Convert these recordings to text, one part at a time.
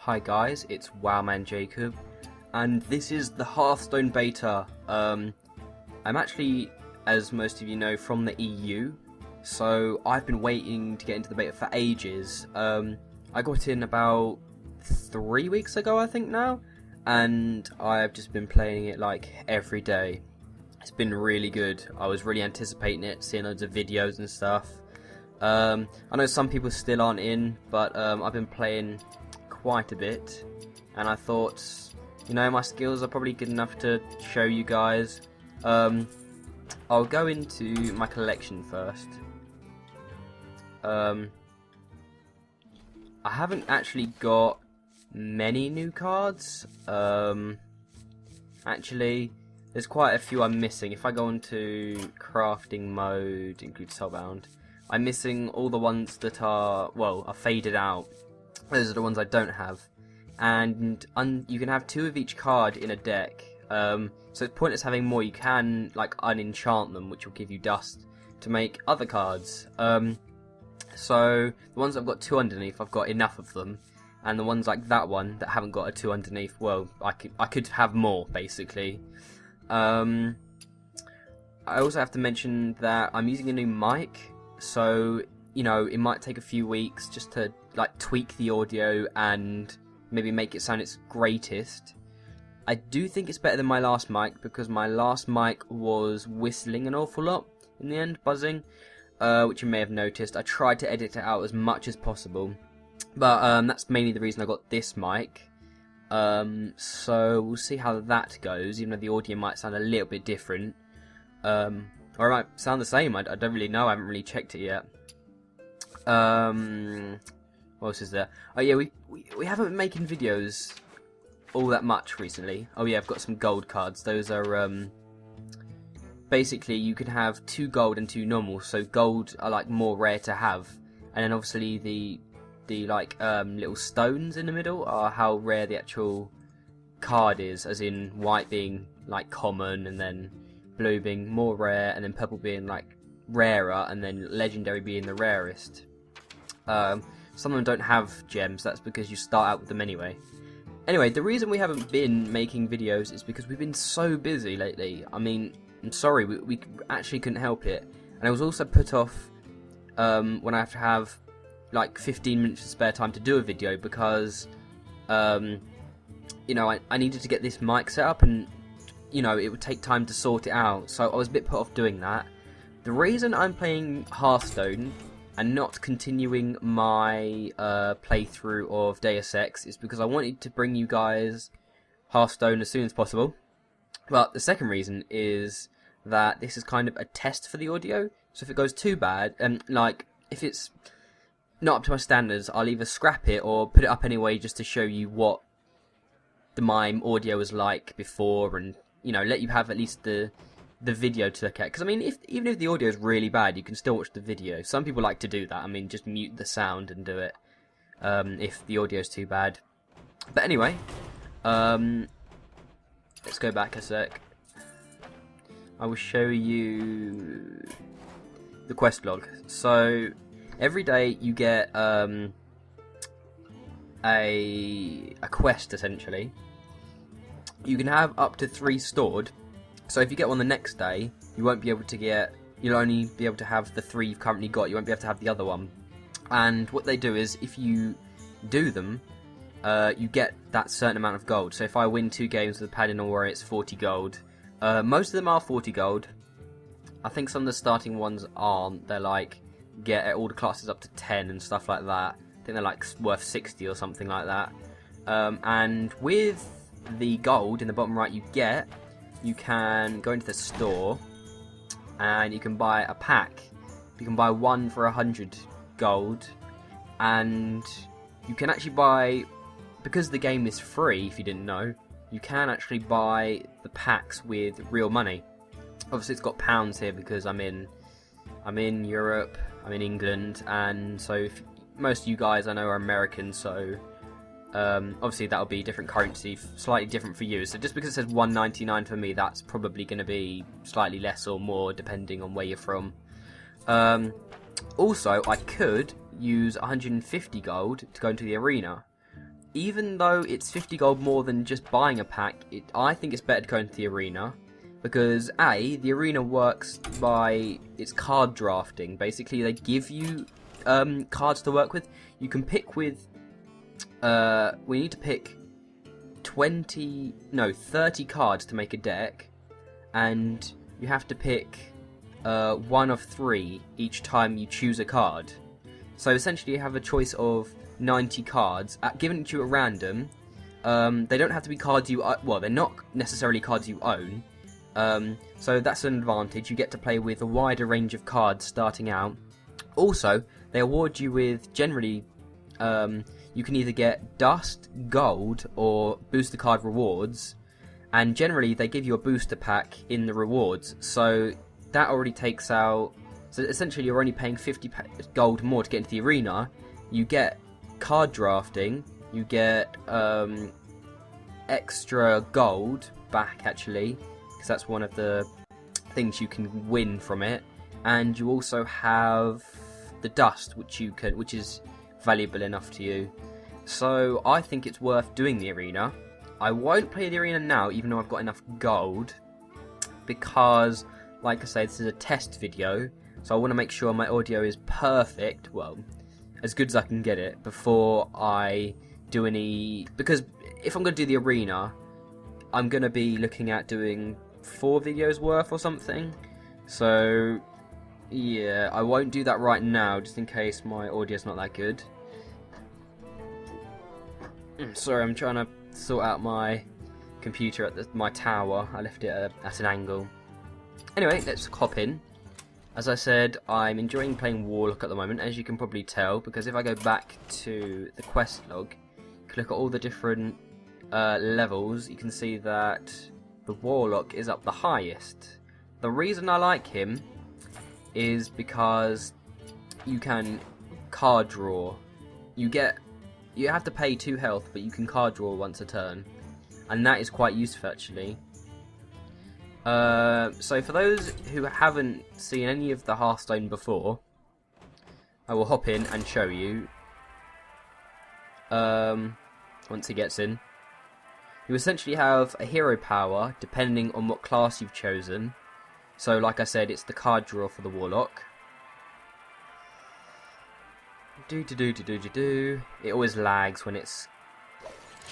Hi guys, it's Wowmanjacob, and this is the Hearthstone beta. I'm actually, as most of you know, from the EU, so I've been waiting to get into the beta for ages. I got in about 3 weeks ago, I think now, and I've just been playing it like every day. It's been really good. I was really anticipating it, seeing loads of videos and stuff. I know some people still aren't in, but I've been playing quite a bit, and I thought, you know, my skills are probably good enough to show you guys. I'll go into my collection first. I haven't actually got many new cards. Actually, there's quite a few I'm missing. If I go into crafting mode, include soulbound, I'm missing all the ones that are faded out. Those are the ones I don't have, and you can have 2 of each card in a deck. So it's pointless having more. You can like unenchant them, which will give you dust to make other cards. So the ones I've got 2 underneath, I've got enough of them, and the ones like that one that haven't got a 2 underneath, well, I could have more basically. I also have to mention that I'm using a new mic, so you know, it might take a few weeks just to like tweak the audio and maybe make it sound its greatest. I do think it's better than my last mic, because my last mic was whistling an awful lot in the end, buzzing, which you may have noticed. I tried to edit it out as much as possible, but that's mainly the reason I got this mic. So we'll see how that goes, even though the audio might sound a little bit different. Or it might sound the same, I don't really know, I haven't really checked it yet. What else is there? Oh yeah, we haven't been making videos all that much recently. Oh yeah, I've got some gold cards. Those are basically you can have 2 gold and 2 normal. So gold are like more rare to have, and then obviously the like little stones in the middle are how rare the actual card is, as in white being like common, and then blue being more rare, and then purple being like rarer, and then legendary being the rarest. Some of them don't have gems. That's because you start out with them anyway. Anyway, the reason we haven't been making videos is because we've been so busy lately. I mean, I'm sorry, we actually couldn't help it. And I was also put off when I have to have like 15 minutes of spare time to do a video, because you know, I needed to get this mic set up, and you know, it would take time to sort it out. So I was a bit put off doing that. The reason I'm playing Hearthstone and not continuing my playthrough of Deus Ex is because I wanted to bring you guys Hearthstone as soon as possible. But the second reason is that this is kind of a test for the audio. So if it goes too bad, like if it's not up to my standards, I'll either scrap it or put it up anyway, just to show you what the mime audio was like before, and you know, let you have at least the video to look at. Because I mean, even if the audio is really bad, you can still watch the video. Some people like to do that. I mean, just mute the sound and do it if the audio is too bad. But anyway, let's go back a sec. I will show you the quest log. So every day you get a quest essentially. You can have up to 3 stored. So if you get one the next day, you won't be able to get, you'll only be able to have the 3 you've currently got, you won't be able to have the other one. And what they do is, if you do them, you get that certain amount of gold. So if I win 2 games with Paladin or Warrior, it's 40 gold. Most of them are 40 gold. I think some of the starting ones aren't. They're like, get all the classes up to 10 and stuff like that. I think they're like worth 60 or something like that. And with the gold in the bottom right you can go into the store and you can buy a pack. You can buy 1 for 100 gold, and you can actually buy, because the game is free, if you didn't know, you can actually buy the packs with real money. Obviously it's got pounds here because I'm in Europe, I'm in England, and so most of you guys I know are American, so obviously that'll be different currency, slightly different for you. So just because it says 1.99 for me, that's probably going to be slightly less or more depending on where you're from. Also, I could use 150 gold to go into the arena. even though it's 50 gold more than just buying a pack, I think it's better to go into the arena. Because the arena works by its card drafting. Basically, they give you cards to work with. You can pick with... we need to pick 30 cards to make a deck. And you have to pick one of 3 each time you choose a card. So essentially you have a choice of 90 cards given to you at random. They don't have to be cards you... well, they're not necessarily cards you own. So that's an advantage. You get to play with a wider range of cards starting out. Also, they award you with, generally, you can either get dust, gold, or booster card rewards. And generally, they give you a booster pack in the rewards. So that already takes out... So essentially, you're only paying 50 gold more to get into the arena. You get card drafting. You get extra gold back, actually. Because that's one of the things you can win from it. And you also have the dust, which is valuable enough to you. So I think it's worth doing the arena. I won't play the arena now, even though I've got enough gold, because, like I say, this is a test video, so I want to make sure my audio is perfect, well, as good as I can get it, before I do any... Because if I'm going to do the arena, I'm going to be looking at doing 4 videos worth or something, so yeah, I won't do that right now, just in case my audio's not that good. Sorry, I'm trying to sort out my computer at my tower. I left it at an angle. Anyway, let's hop in. As I said, I'm enjoying playing Warlock at the moment, as you can probably tell, because if I go back to the quest log, you can look at all the different levels, you can see that the Warlock is up the highest. The reason I like him is because you can card draw. You have to pay 2 health, but you can card draw once a turn. And that is quite useful, actually. So for those who haven't seen any of the Hearthstone before, I will hop in and show you. Once he gets in. You essentially have a hero power, depending on what class you've chosen. So, like I said, it's the card draw for the Warlock. It always lags when it's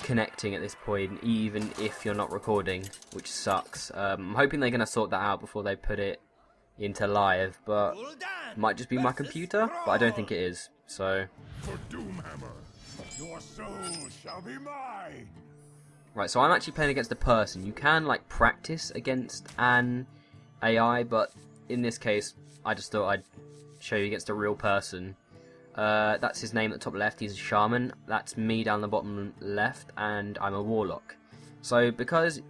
connecting at this point, even if you're not recording, which sucks. I'm hoping they're going to sort that out before they put it into live, but it might just be my computer, but I don't think it is, so... For Doomhammer, your soul shall be mine. Right, so I'm actually playing against a person. You can, like, practice against an AI, but in this case, I just thought I'd show you against a real person. That's his name at the top left, he's a shaman. That's me down the bottom left, and I'm a warlock. So because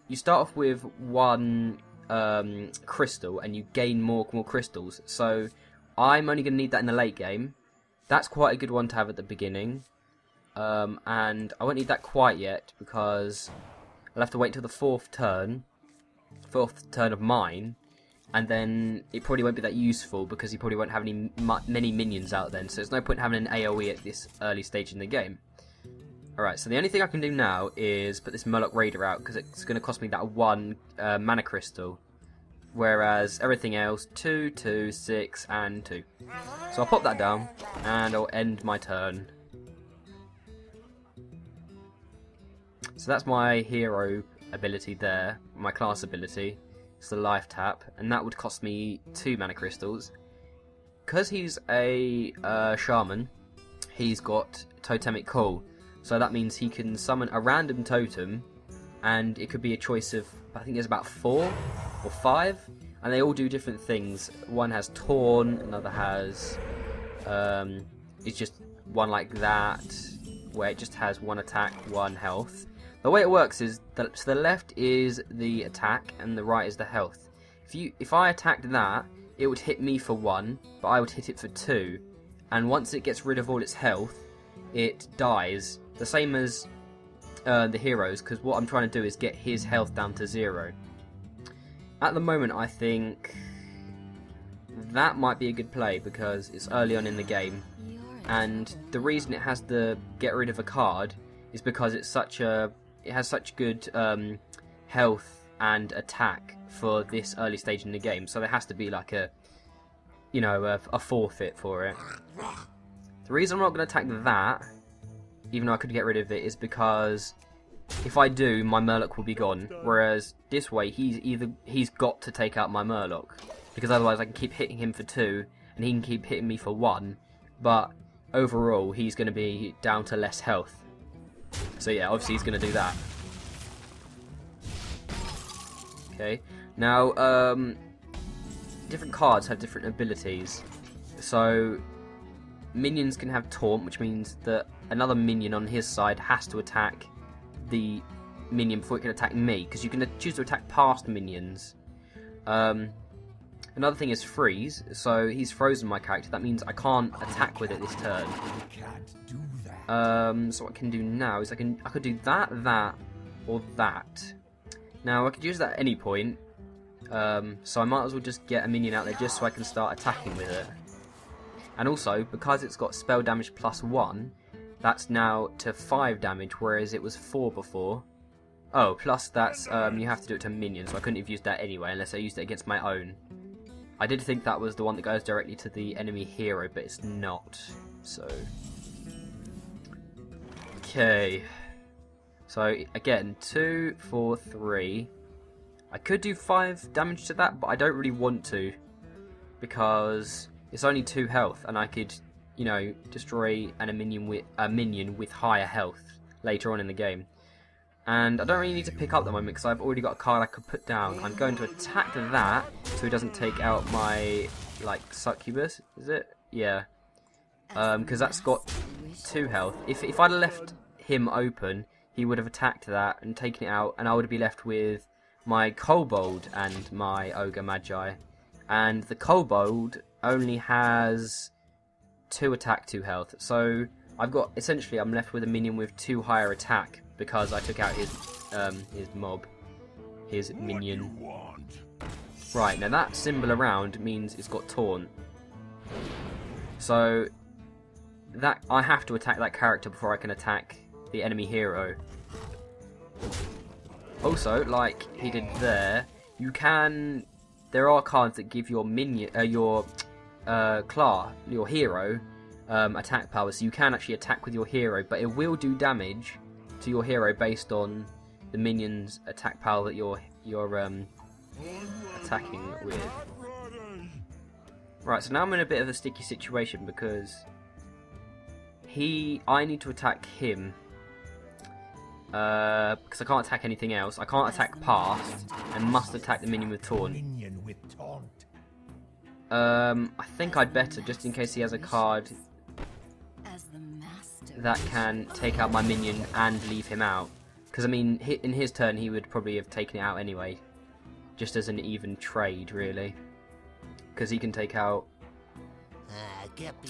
you start off with 1 crystal, and you gain more crystals, so I'm only going to need that in the late game. That's quite a good one to have at the beginning. And I won't need that quite yet, because I'll have to wait till the 4th turn of mine, and then it probably won't be that useful because you probably won't have many minions out then, so there's no point having an AoE at this early stage in the game. Alright, so the only thing I can do now is put this Murloc Raider out, because it's going to cost me that 1 mana crystal, whereas everything else, 2, 2, 6, and 2. So I'll pop that down, and I'll end my turn. So that's my hero ability there, my class ability. It's the life tap, and that would cost me 2 mana crystals. Because he's a shaman, he's got totemic call, so that means he can summon a random totem, and it could be a choice of, I think there's about 4 or 5, and they all do different things. One has Torn, another has, it's just one like that, where it just has 1 attack, 1 health. The way it works is, to the left is the attack and the right is the health. If I attacked that, it would hit me for 1, but I would hit it for 2. And once it gets rid of all its health, it dies. The same as the heroes, because what I'm trying to do is get his health down to 0. At the moment, I think that might be a good play, because it's early on in the game. And the reason it has the get rid of a card is because it has such good health and attack for this early stage in the game. So there has to be like a forfeit for it. The reason I'm not going to attack that, even though I could get rid of it, is because if I do, my Murloc will be gone. Whereas this way, he's got to take out my Murloc, because otherwise I can keep hitting him for 2, and he can keep hitting me for 1. But overall, he's going to be down to less health. So yeah, obviously he's going to do that. Okay, now different cards have different abilities. So minions can have taunt, which means that another minion on his side has to attack the minion before it can attack me, because you can choose to attack past minions. Another thing is freeze, so he's frozen my character. That means I can't attack with it this turn. So what I can do now is I could do that, or that. Now I could use that at any point. So I might as well just get a minion out there just so I can start attacking with it. And also, because it's got spell damage +1, that's now to 5 damage, whereas it was 4 before. Oh, plus that's you have to do it to minions, so I couldn't have used that anyway unless I used it against my own. I did think that was the one that goes directly to the enemy hero, but it's not. So okay. So again, 2, 4, 3. I could do 5 damage to that, but I don't really want to, because it's only 2 health, and I could, destroy a minion with higher health later on in the game. And I don't really need to pick up the moment because I've already got a card I could put down. I'm going to attack that so he doesn't take out my succubus. Is it? Yeah. Because that's got 2 health. If I'd have left him open, he would have attacked that and taken it out, and I would be left with my kobold and my ogre magi. And the kobold only has 2 attack, 2 health. So essentially I'm left with a minion with 2 higher attack because I took out his minion. Right, now that symbol around means it's got taunt. So that I have to attack that character before I can attack the enemy hero. Also, like he did there, there are cards that give your minion, your hero, attack power, so you can actually attack with your hero, but it will do damage to your hero based on the minion's attack power that you're attacking with. Right, so now I'm in a bit of a sticky situation because I need to attack him. Because I can't attack anything else. I can't attack past, and must attack the minion with taunt. I think I'd better, just in case he has a card that can take out my minion and leave him out. Because, I mean, in his turn he would probably have taken it out anyway. Just as an even trade, really. Because he can take out...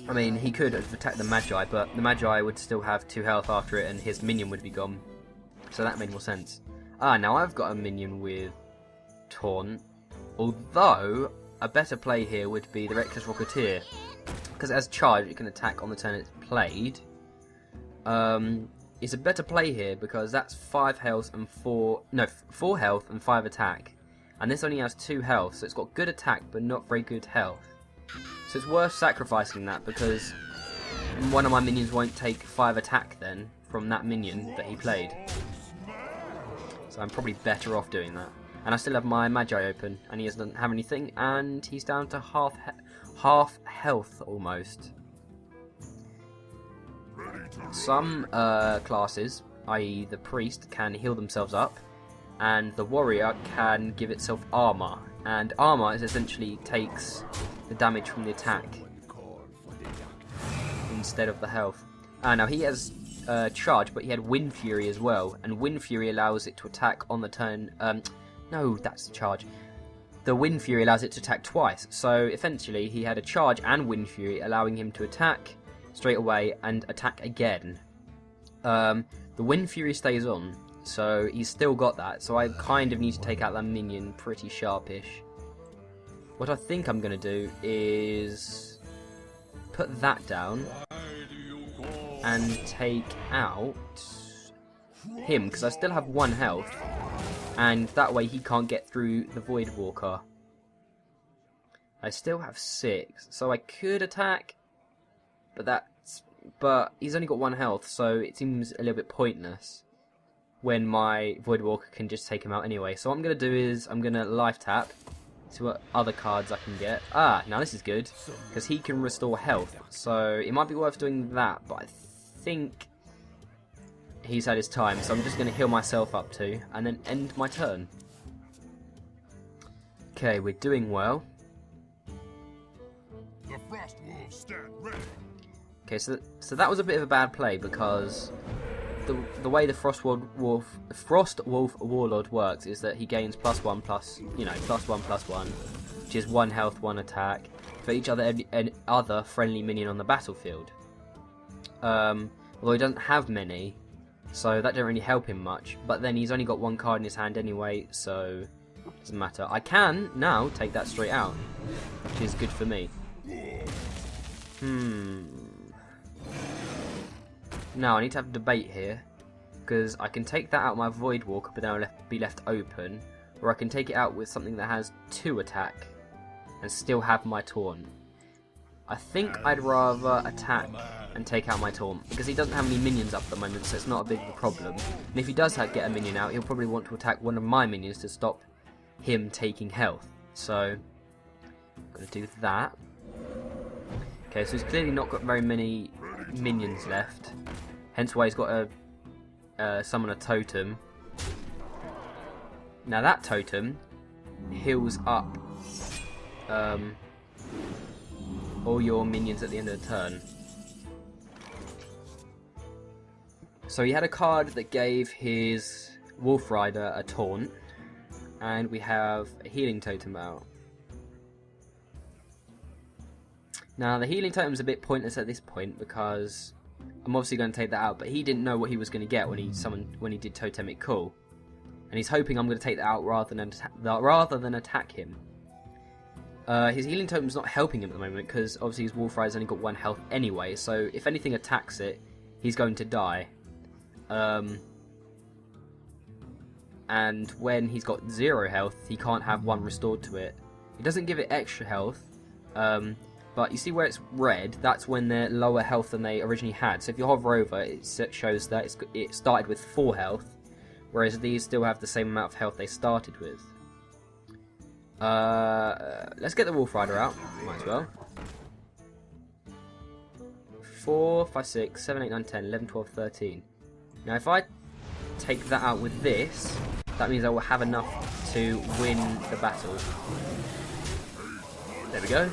I mean, he could have attacked the Magi, but the Magi would still have 2 health after it, and his minion would be gone. So that made more sense. Now I've got a minion with taunt. Although, a better play here would be the Reckless Rocketeer. Because as charge, it can attack on the turn it's played. It's a better play here because that's 5 health and 4 health and 5 attack. And this only has 2 health, so it's got good attack but not very good health. So it's worth sacrificing that because one of my minions won't take 5 attack then from that minion that he played. So I'm probably better off doing that. And I still have my Magi open, and he doesn't have anything, and he's down to half health almost. Some classes, i.e. the priest, can heal themselves up, and the warrior can give itself armor. And armor is essentially takes the damage from the attack instead of the health. Now he has charge, but he had Wind Fury as well, and Wind Fury allows it to attack on the turn. No, that's the charge. The Wind Fury allows it to attack twice, so essentially he had a charge and Wind Fury, allowing him to attack straight away and attack again. The Wind Fury stays on, so he's still got that, so I kind of need to take out that minion pretty sharpish. What I think I'm going to do is put that down and take out him, because I still have 1 health, and that way he can't get through the Void Walker. I still have 6, so I could attack, but he's only got 1 health, so it seems a little bit pointless when my Void Walker can just take him out anyway. So what I'm going to do is I'm going to life tap, see what other cards I can get. Ah, now this is good, because he can restore health, so it might be worth doing that, but I think he's had his time, so I'm just going to heal myself up too, and then end my turn. Okay, we're doing well. The frost wolves stand ready. Okay, so that was a bit of a bad play, because the way the Frost Wolf Warlord works is that he gains +1 +1, which is 1 health, 1 attack for each other friendly minion on the battlefield. Although he doesn't have many, so that didn't really help him much. But then he's only got 1 card in his hand anyway, so it doesn't matter. I can now take that straight out, which is good for me. Now I need to have a debate here, because I can take that out of my Void Walker, but then I'll be left open, or I can take it out with something that has 2 attack and still have my taunt. I think I'd rather attack and take out my taunt, because he doesn't have any minions up at the moment, so it's not a big problem. And if he does get a minion out, he'll probably want to attack one of my minions to stop him taking health. So I'm going to do that. Okay, so he's clearly not got very many minions left, hence why he's got to summon a totem. Now that totem heals up all your minions at the end of the turn. So he had a card that gave his Wolf Rider a taunt, and we have a healing totem out. Now the healing totem's a bit pointless at this point, because I'm obviously going to take that out, but he didn't know what he was going to get when he did Totemic Call, and he's hoping I'm going to take that out rather than attack him. His healing totem's not helping him at the moment, because obviously his Wolf Rider's only got 1 health anyway, so if anything attacks it, he's going to die. And when he's got 0 health, he can't have 1 restored to it. It doesn't give it extra health, but you see where it's red, that's when they're lower health than they originally had. So if you hover over, it shows that it started with 4 health, whereas these still have the same amount of health they started with. Let's get the Wolf Rider out, might as well. 4, 5, 6, 7, 8, 9, 10, 11, 12, 13. Now if I take that out with this, that means I will have enough to win the battle. There we go.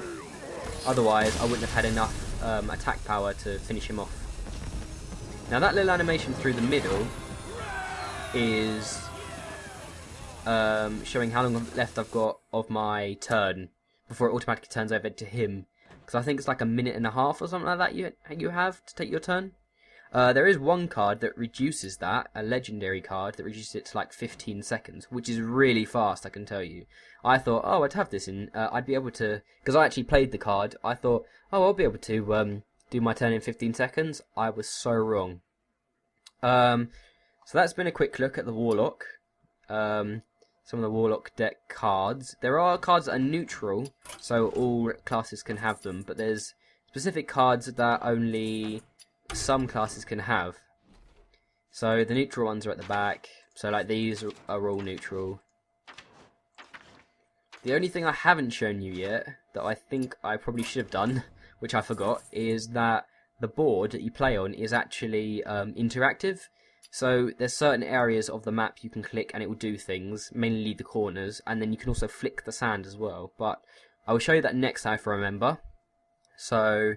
Otherwise I wouldn't have had enough attack power to finish him off. Now that little animation through the middle is showing how long left I've got of my turn before it automatically turns over to him, because I think it's like 1.5 minutes or something like that you have to take your turn. There is one card that reduces that, a legendary card that reduces it to like 15 seconds, which is really fast, I can tell you. I thought, oh, I'd have this in, I'd be able to, because I actually played the card, I thought, oh, I'll be able to do my turn in 15 seconds. I was so wrong. So that's been a quick look at the Warlock. Some of the Warlock deck cards. There are cards that are neutral, so all classes can have them, but there's specific cards that only some classes can have. So the neutral ones are at the back, so like these are all neutral. The only thing I haven't shown you yet, that I think I probably should have done, which I forgot, is that the board that you play on is actually interactive. So there's certain areas of the map you can click and it will do things, mainly the corners, and then you can also flick the sand as well. But I will show you that next time if I remember. So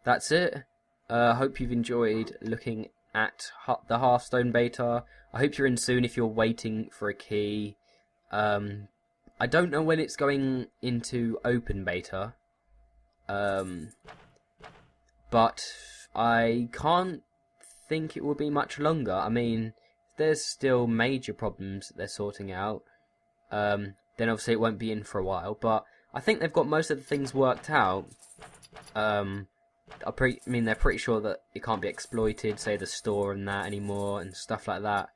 that's it. I hope you've enjoyed looking at the Hearthstone beta. I hope you're in soon if you're waiting for a key. I don't know when it's going into open beta, but I can't think it will be much longer. I mean, there's still major problems that they're sorting out, then obviously it won't be in for a while, but I think they've got most of the things worked out. they're pretty sure that it can't be exploited, say the store and that anymore and stuff like that.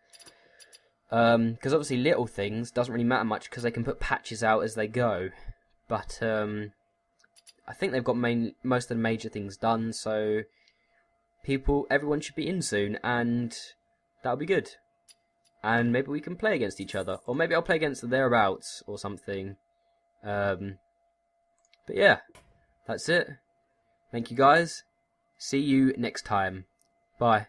Because obviously little things doesn't really matter much because they can put patches out as they go. But I think they've got most of the major things done, so everyone should be in soon, and that'll be good. And maybe we can play against each other, or maybe I'll play against the Thereabouts or something. But yeah, that's it. Thank you guys. See you next time. Bye.